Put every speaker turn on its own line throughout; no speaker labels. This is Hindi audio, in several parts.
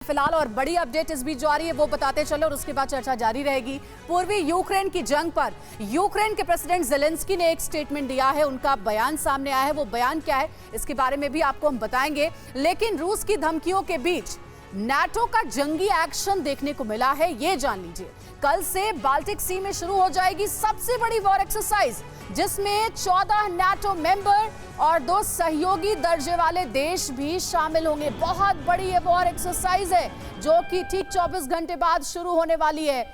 फिलहाल और बड़ी अपडेट इस बीच जो आ रही है वो बताते चलो और उसके बाद चर्चा जारी रहेगी। पूर्वी यूक्रेन की जंग पर यूक्रेन के प्रेसिडेंट ज़ेलेंस्की ने एक स्टेटमेंट दिया है, उनका बयान सामने आया है। वो बयान क्या है इसके बारे में भी आपको हम बताएंगे। लेकिन रूस की धमकियों के बीच नाटो का जंगी एक्शन देखने को मिला है, ये जान लीजिए। कल से बाल्टिक सी में शुरू हो जाएगी सबसे बड़ी वॉर एक्सरसाइज, जिसमें 14 नाटो मेंबर और 2 सहयोगी दर्जे वाले देश भी शामिल होंगे। बहुत बड़ी ये वॉर एक्सरसाइज है जो कि ठीक 24 घंटे बाद शुरू होने वाली है।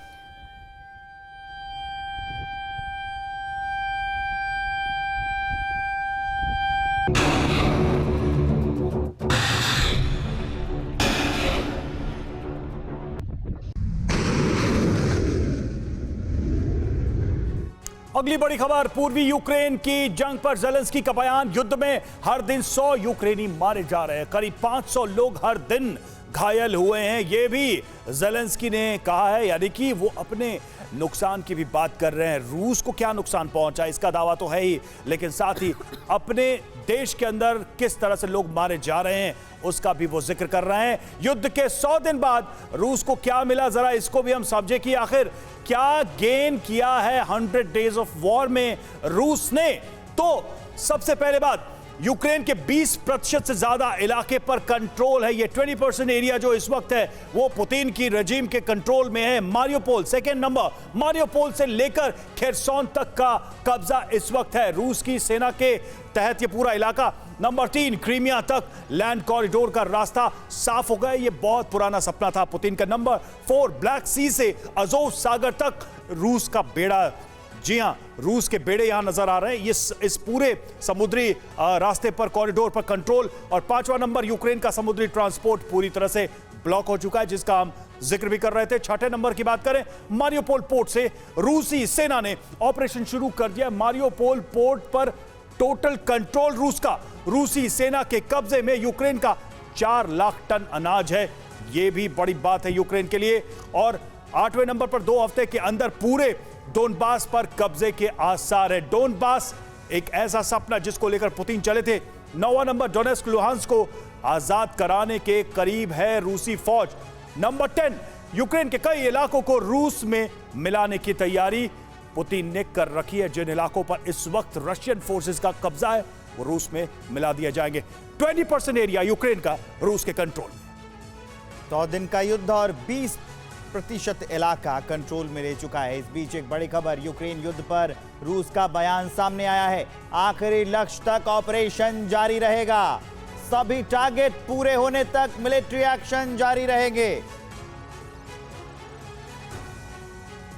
अगली बड़ी खबर, पूर्वी यूक्रेन की जंग पर ज़ेलेंस्की का बयान। युद्ध में हर दिन 100 यूक्रेनी मारे जा रहे हैं, करीब 500 लोग हर दिन घायल हुए हैं, ये भी ज़ेलेंस्की ने कहा है। यानी कि वो अपने नुकसान की भी बात कर रहे हैं। रूस को क्या नुकसान पहुंचा इसका दावा तो है ही, लेकिन साथ ही अपने देश के अंदर किस तरह से लोग मारे जा रहे हैं उसका भी वो जिक्र कर रहे हैं। युद्ध के 100 दिन बाद रूस को क्या मिला, जरा इसको भी हम समझे कि आखिर क्या गेन किया है 100 डेज ऑफ वॉर में रूस ने। तो सबसे पहले बात, यूक्रेन के 20% से ज्यादा इलाके पर कंट्रोल है। ये 20% एरिया जो इस वक्त है वो पुतिन की रजीम के कंट्रोल में है। मारियोपोल सेकेंड नंबर, मारियोपोल से लेकर खेरसोन तक का कब्जा इस वक्त है रूस की सेना के तहत ये पूरा इलाका। नंबर 3, क्रीमिया तक लैंड कॉरिडोर का रास्ता साफ हो गया, ये बहुत पुराना सपना था पुतिन का। नंबर 4, ब्लैक सी से अज़ोव सागर तक रूस का बेड़ा। जी हां, रूस के बेड़े यहां नजर आ रहे हैं। इस पूरे समुद्री रास्ते पर, कॉरिडोर पर कंट्रोल। और 5वां नंबर, यूक्रेन का समुद्री ट्रांसपोर्ट पूरी तरह से ब्लॉक हो चुका है, जिसका हम जिक्र भी कर रहे थे। 6ठे नंबर की बात करें, मारियोपोल पोर्ट से रूसी सेना ने ऑपरेशन शुरू कर दिया। मारियोपोल पोर्ट पर टोटल कंट्रोल रूस का। रूसी सेना के कब्जे में यूक्रेन का 4 लाख टन अनाज है, यह भी बड़ी बात है यूक्रेन के लिए। और 8वें नंबर पर 2 हफ्ते के अंदर पूरे डोनबास पर कब्जे के आसार है। डोनबास एक ऐसा सपना जिसको लेकर पुतिन चले थे। 9वां नंबर, डोनेस्क लुहांस्क को आजाद कराने के करीब है रूसी फौज। नंबर 10, यूक्रेन के कई इलाकों को रूस में मिलाने की तैयारी पुतिन ने कर रखी है। जिन इलाकों पर इस वक्त रशियन फोर्सेस का कब्जा है वो रूस में मिला दिए जाएंगे। 20% एरिया यूक्रेन का रूस के कंट्रोल में।
100 दिन का युद्ध और 20% इलाका कंट्रोल में ले चुका है। इस बीच एक बड़ी खबर, यूक्रेन युद्ध पर रूस का बयान सामने आया है। आखिरी लक्ष्य तक ऑपरेशन जारी रहेगा, सभी टारगेट पूरे होने तक मिलिट्री एक्शन जारी रहेंगे।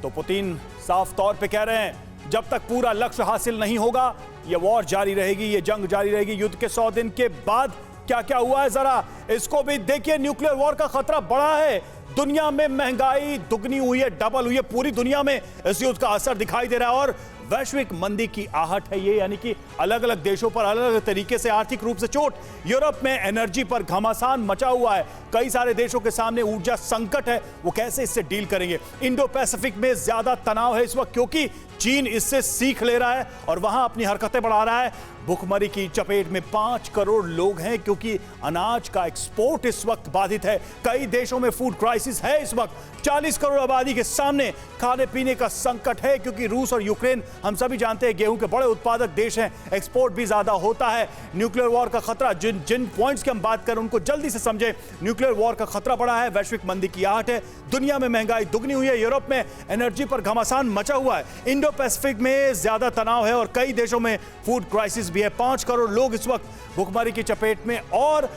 तो पुतिन साफ तौर पे कह रहे हैं जब तक पूरा लक्ष्य हासिल नहीं होगा ये वॉर जारी रहेगी, ये जंग जारी रहेगी। युद्ध के 100 दिन के बाद क्या क्या हुआ है जरा इसको भी देखिए। न्यूक्लियर वॉर का खतरा बढ़ा है, दुनिया में महंगाई दुगनी हुई है, डबल हुई है। पूरी दुनिया में इस युद्ध का असर दिखाई दे रहा है और वैश्विक मंदी की आहट है ये, यानी कि अलग अलग देशों पर अलग अलग तरीके से आर्थिक रूप से चोट। यूरोप में एनर्जी पर घमासान मचा हुआ है, कई सारे देशों के सामने ऊर्जा संकट है, वो कैसे इससे डील करेंगे। इंडो पैसिफिक में ज्यादा तनाव है इस वक्त क्योंकि चीन इससे सीख ले रहा है और वहां अपनी हरकतें बढ़ा रहा है। भुखमरी की चपेट में 5 करोड़ लोग हैं क्योंकि अनाज का एक्सपोर्ट इस वक्त बाधित है। कई देशों में फूड क्राइसिस है इस वक्त। 40 करोड़ आबादी के सामने खाने पीने का संकट है क्योंकि रूस और यूक्रेन हम सभी जानते हैं गेहूं के बड़े उत्पादक देश हैं, एक्सपोर्ट भी ज्यादा होता है। न्यूक्लियर वॉर का खतरा, जिन पॉइंट्स की हम बात करें उनको जल्दी से समझे। न्यूक्लियर वॉर का खतरा बढ़ा है, वैश्विक मंदी की आहट है, दुनिया में महंगाई दुगनी हुई है, यूरोप में एनर्जी पर घमासान मचा हुआ है, इंडो पैसिफिक में ज्यादा तनाव है और कई देशों में फूड क्राइसिस भी है। 5 करोड़ लोग इस वक्त भुखमरी की चपेट में और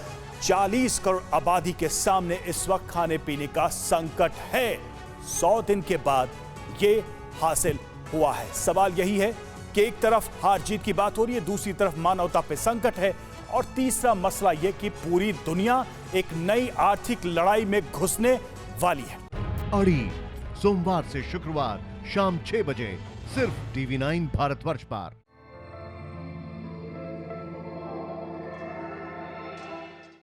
40 करोड़ आबादी के सामने इस वक्त खाने पीने का संकट है। 100 दिन के बाद ये हासिल हुआ है। सवाल यही है कि एक तरफ हार जीत की बात हो रही है, दूसरी तरफ मानवता पे संकट है और तीसरा मसला यह कि पूरी दुनिया एक नई आर्थिक लड़ाई में घुसने वाली है।
अड़ी सोमवार से शुक्रवार शाम 6 बजे सिर्फ TV9 भारतवर्ष पर।